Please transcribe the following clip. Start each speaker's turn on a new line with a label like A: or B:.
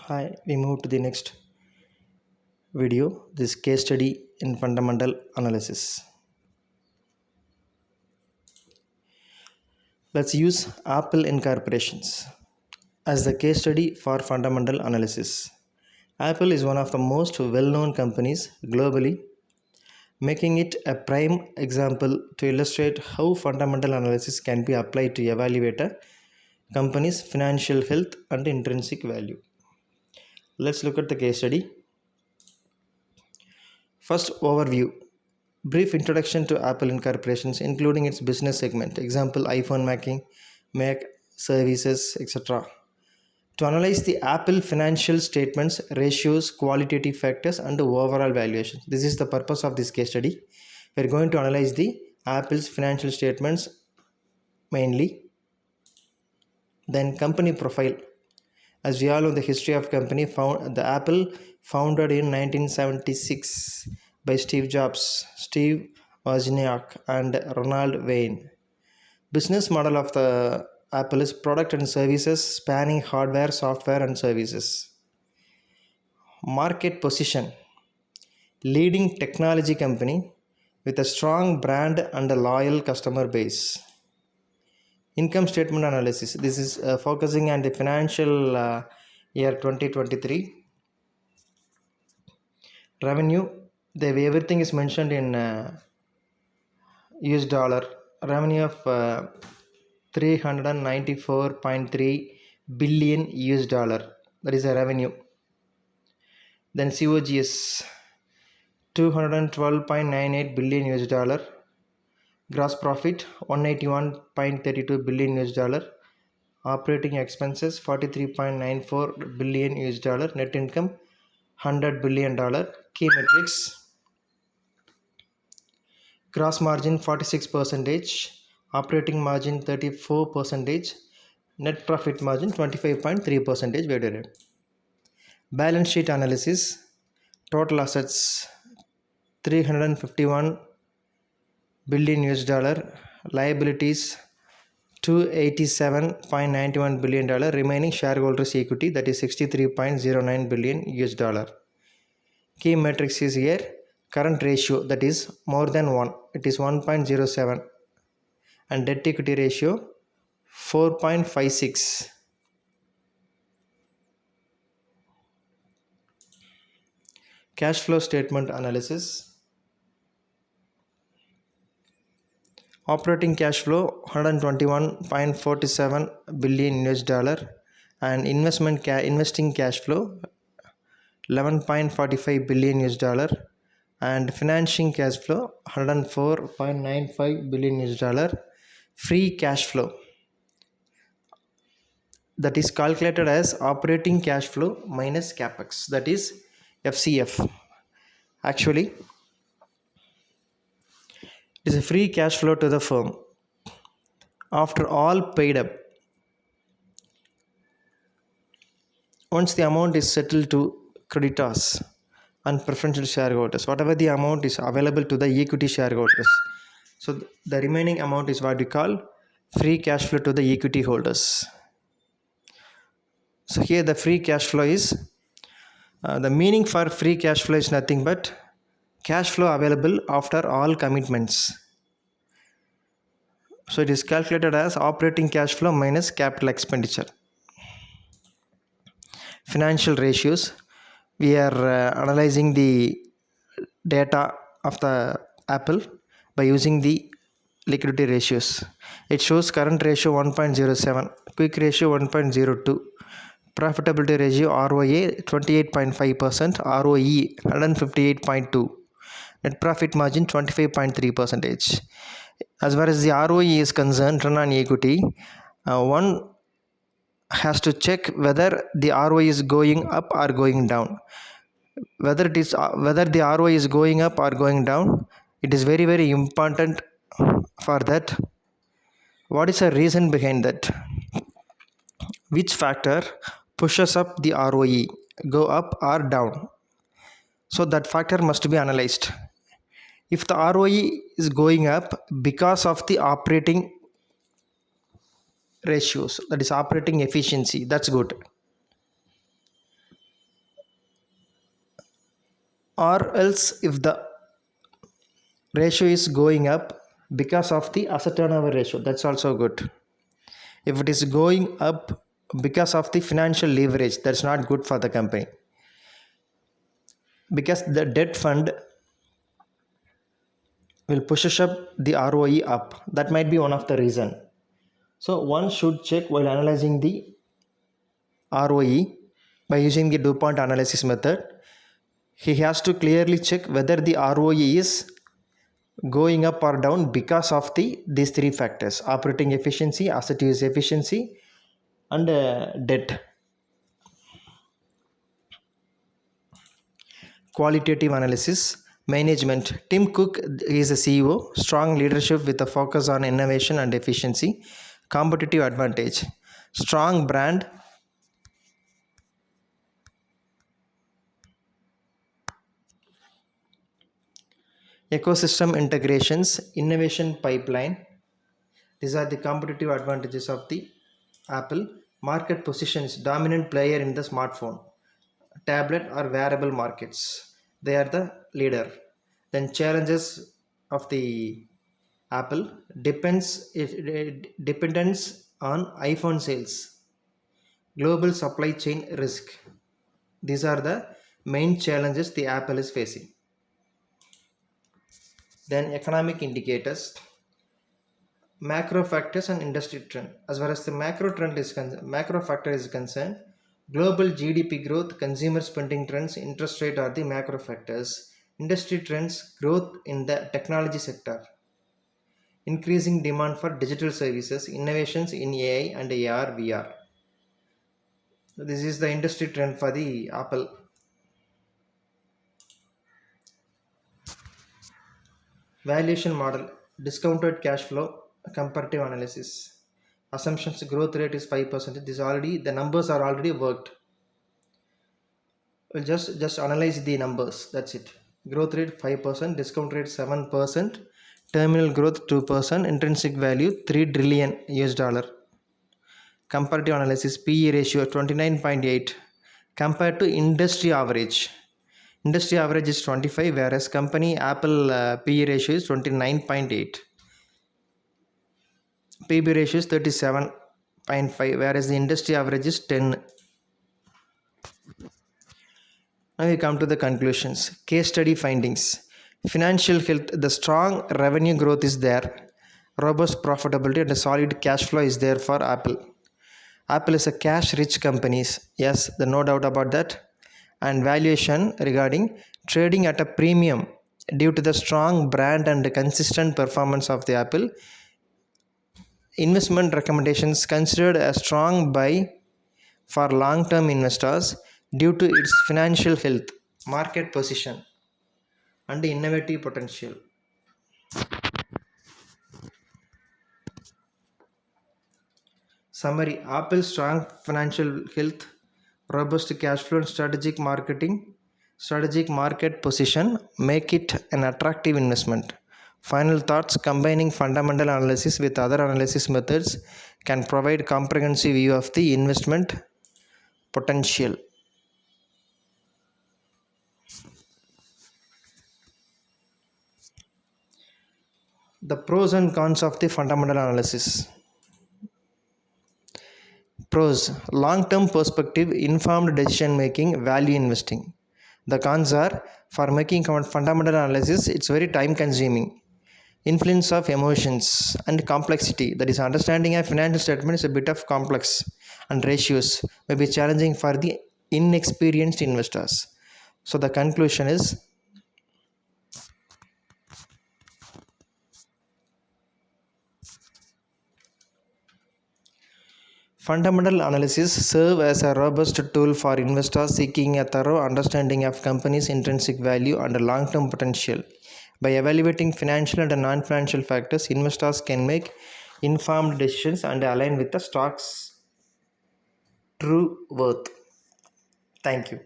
A: Hi, we move to the next video, this case study in fundamental analysis. Let's use Apple Incorporations as the case study for fundamental analysis. Apple is one of the most well-known companies globally, making it a prime example to illustrate how fundamental analysis can be applied to evaluate a company's financial health and intrinsic value. Let's look at the case study. First, overview. Brief introduction to Apple Incorporations, including its business segment, example iPhone making, Mac services, etc. To analyze the Apple financial statements, ratios, qualitative factors, and overall valuation. This is the purpose of this case study. We are going to analyze the Apple's financial statements mainly. Then company profile. As we all know, the history of company the Apple founded in 1976 by Steve Jobs, Steve Wozniak, and Ronald Wayne. Business model of the Apple is product and services spanning hardware, software, and services. Market position. Leading technology company with a strong brand and a loyal customer base. Income statement analysis. This is focusing on the financial year 2023. Revenue. Everything is mentioned in US dollar. Revenue of 394.3 billion US dollar. That is a revenue. Then COGS 212.98 billion US dollar. Gross profit 181.32 billion US dollar. Operating expenses 43.94 billion US dollar. Net income $100 billion. Key metrics. Gross margin 46%, operating margin 34%, net profit margin 25.3% we did. Balance sheet analysis. Total assets 351 billion US dollar, liabilities 287.91 billion dollar, remaining shareholders equity, that is 63.09 billion US dollar. Key metrics is here. Current ratio, that is more than 1, it is 1.07, and debt equity ratio 4.56. Cash flow statement analysis. Operating cash flow 121.47 billion US dollar, and investing cash flow 11.45 billion US dollar, and financing cash flow 104.95 billion US dollar. Free cash flow, that is calculated as operating cash flow minus capex, that is FCF. Actually, it is a free cash flow to the firm after all paid up. Once the amount is settled to creditors and preferential shareholders, whatever the amount is available to the equity shareholders, so the remaining amount is what we call free cash flow to the equity holders. So here the free cash flow is the meaning for free cash flow is nothing but cash flow available after all commitments. So it is calculated as operating cash flow minus capital expenditure. Financial ratios. We are analyzing the data of the Apple by using the liquidity ratios. It shows current ratio 1.07, quick ratio 1.02, profitability ratio ROA 28.5%, ROE 158.2, net profit margin 25.3%. As far as the ROE is concerned, return on equity, one has to check whether the ROE is going up or going down. Whether the ROE is going up or going down, it is very, very important for that. What is the reason behind that? Which factor pushes up the ROE, go up or down? So that factor must be analyzed. If the ROE is going up because of the operating ratios, that is operating efficiency, that's good. or else if the ratio is going up because of the asset turnover ratio, that's also good. If it is going up because of the financial leverage, that's not good for the company, because the debt fund will push up the ROE up. That might be one of the reason. So one should check while analyzing the ROE by using the DuPont analysis method. He has to clearly check whether the ROE is going up or down because of these three factors: operating efficiency, asset use efficiency, and debt. Qualitative analysis. Management. Tim Cook is a CEO. Strong leadership with a focus on innovation and efficiency. Competitive advantage. Strong brand. Ecosystem integrations. Innovation pipeline. These are the competitive advantages of the Apple. Market positions. Dominant player in the smartphone, tablet or wearable markets. They are the leader. Then challenges of the Apple. Dependence on iPhone sales. Global supply chain risk. These are the main challenges the Apple is facing. Then economic indicators, macro factors and industry trend. As far as the macro factor is concerned, global GDP growth, consumer spending trends, interest rate are the macro factors. Industry trends, growth in the technology sector, increasing demand for digital services, innovations in AI and AR, VR. So this is the industry trend for the Apple. Valuation model, discounted cash flow, comparative analysis. Assumptions, growth rate is 5%. This already, the numbers are already worked. We'll just analyze the numbers, that's it. Growth rate 5%, discount rate 7%, terminal growth 2%, intrinsic value $3 trillion. Comparative analysis, PE ratio 29.8 compared to industry average. Industry average is 25, whereas company Apple PE ratio is 29.8. PB ratio is 37.5, whereas the industry average is 10. Now we come to the conclusions. Case study findings. Financial health, the strong revenue growth is there. Robust profitability and a solid cash flow is there for Apple. Apple is a cash-rich company. Yes, no doubt about that. And valuation regarding trading at a premium due to the strong brand and the consistent performance of the Apple. Investment recommendations, considered a strong buy for long-term investors due to its financial health, market position, and innovative potential. Summary: Apple's strong financial health, robust cash flow, and strategic market position make it an attractive investment. Final thoughts: combining fundamental analysis with other analysis methods can provide comprehensive view of the investment potential. The pros and cons of the fundamental analysis. Pros: long-term perspective, informed decision making, value investing. The cons are: for making fundamental analysis, it's very time consuming. Influence of emotions and complexity, that is, understanding a financial statement is a bit of complex and ratios may be challenging for the inexperienced investors. So the conclusion is, fundamental analysis serve as a robust tool for investors seeking a thorough understanding of companies' intrinsic value and long-term potential. By evaluating financial and non-financial factors, investors can make informed decisions and align with the stock's true worth. Thank you.